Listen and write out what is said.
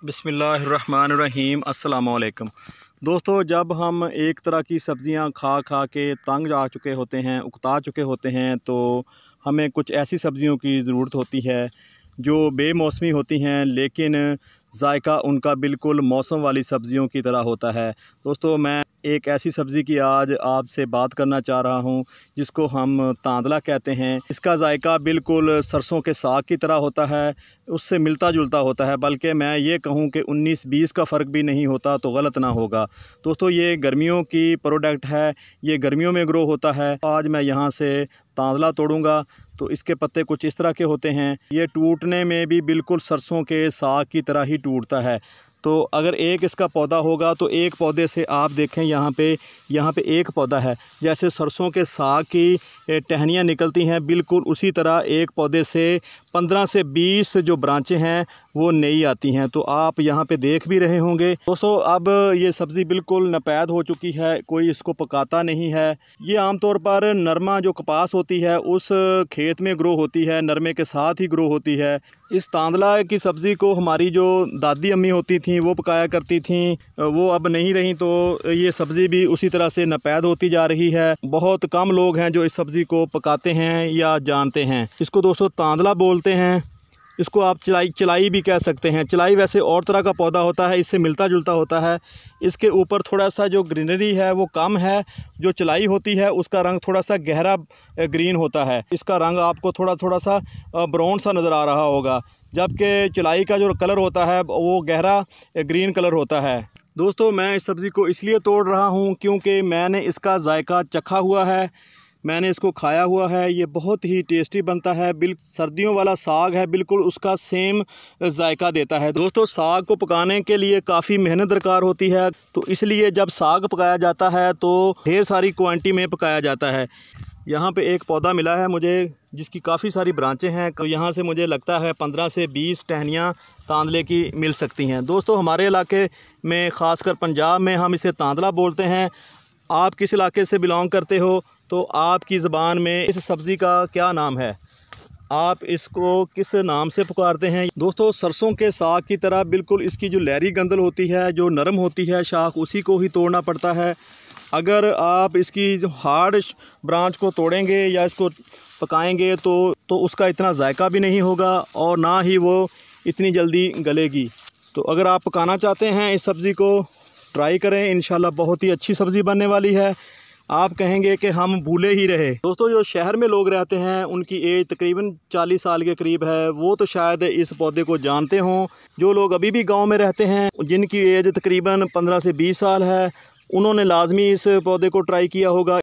बिस्मिल्लाहिर्रहमानिर्रहीम अस्सलामुअलैकुम। दोस्तों, जब हम एक तरह की सब्ज़ियां खा खा के तंग आ चुके होते हैं, उकता चुके होते हैं, तो हमें कुछ ऐसी सब्ज़ियों की ज़रूरत होती है जो बेमौसमी होती हैं, लेकिन जायका उनका बिल्कुल मौसम वाली सब्ज़ियों की तरह होता है। दोस्तों, मैं एक ऐसी सब्ज़ी की आज आपसे बात करना चाह रहा हूं जिसको हम तांदला कहते हैं। इसका जायका बिल्कुल सरसों के साग की तरह होता है, उससे मिलता जुलता होता है, बल्कि मैं ये कहूं कि 19-20 का फ़र्क भी नहीं होता तो गलत ना होगा। दोस्तों, ये गर्मियों की प्रोडक्ट है, ये गर्मियों में ग्रो होता है। आज मैं यहाँ से तांदला तोड़ूंगा तो इसके पत्ते कुछ इस तरह के होते हैं। ये टूटने में भी बिल्कुल सरसों के साग की तरह ही टूटता है। तो अगर एक इसका पौधा होगा तो एक पौधे से आप देखें, यहाँ पे एक पौधा है, जैसे सरसों के साग की टहनियाँ निकलती हैं, बिल्कुल उसी तरह एक पौधे से 15 से 20 जो ब्रांचें हैं वो नई आती हैं। तो आप यहाँ पे देख भी रहे होंगे। दोस्तों, अब ये सब्ज़ी बिल्कुल नपैद हो चुकी है, कोई इसको पकाता नहीं है। ये आमतौर पर नरमा जो कपास होती है उस खेत में ग्रो होती है, नरमे के साथ ही ग्रो होती है। इस तांदला की सब्ज़ी को हमारी जो दादी अम्मी होती थी वो पकाया करती थी, वो अब नहीं रही, तो ये सब्ज़ी भी उसी तरह से नपैद होती जा रही है। बहुत कम लोग हैं जो इस सब्ज़ी को पकाते हैं या जानते हैं। इसको दोस्तों तांदला बोलते हैं। इसको आप चलाई भी कह सकते हैं। चलाई वैसे और तरह का पौधा होता है, इससे मिलता जुलता होता है। इसके ऊपर थोड़ा सा जो ग्रीनरी है वो कम है। जो चलाई होती है उसका रंग थोड़ा सा गहरा ग्रीन होता है। इसका रंग आपको थोड़ा सा ब्राउन सा नज़र आ रहा होगा, जबकि चलाई का जो कलर होता है वो गहरा ग्रीन कलर होता है। दोस्तों, मैं इस सब्ज़ी को इसलिए तोड़ रहा हूँ क्योंकि मैंने इसका जायका चखा हुआ है, मैंने इसको खाया हुआ है। ये बहुत ही टेस्टी बनता है, बिल्कुल सर्दियों वाला साग है, बिल्कुल उसका सेम जायका देता है। दोस्तों, साग को पकाने के लिए काफ़ी मेहनत दरकार होती है, तो इसलिए जब साग पकाया जाता है तो ढेर सारी क्वांटिटी में पकाया जाता है। यहाँ पे एक पौधा मिला है मुझे जिसकी काफ़ी सारी ब्रांचें हैं, तो यहाँ से मुझे लगता है 15 से 20 टहनियाँ तांदले की मिल सकती हैं। दोस्तों, हमारे इलाके में ख़ासकर पंजाब में हम इसे तांदला बोलते हैं। आप किस इलाके से बिलोंग करते हो तो आपकी ज़बान में इस सब्ज़ी का क्या नाम है, आप इसको किस नाम से पुकारते हैं? दोस्तों, सरसों के साग की तरह बिल्कुल इसकी जो लहरी गंदल होती है, जो नरम होती है शाख, उसी को ही तोड़ना पड़ता है। अगर आप इसकी जो हार्ड ब्रांच को तोड़ेंगे या इसको पकाएंगे तो उसका इतना जायका भी नहीं होगा और ना ही वो इतनी जल्दी गलेगी। तो अगर आप पकाना चाहते हैं इस सब्ज़ी को, ट्राई करें, इंशाल्लाह बहुत ही अच्छी सब्ज़ी बनने वाली है। आप कहेंगे कि हम भूले ही रहे। दोस्तों, जो शहर में लोग रहते हैं उनकी एज तकरीबन 40 साल के करीब है, वो तो शायद इस पौधे को जानते हों। जो लोग अभी भी गांव में रहते हैं, जिनकी एज तकरीबन 15 से 20 साल है, उन्होंने लाजमी इस पौधे को ट्राई किया होगा।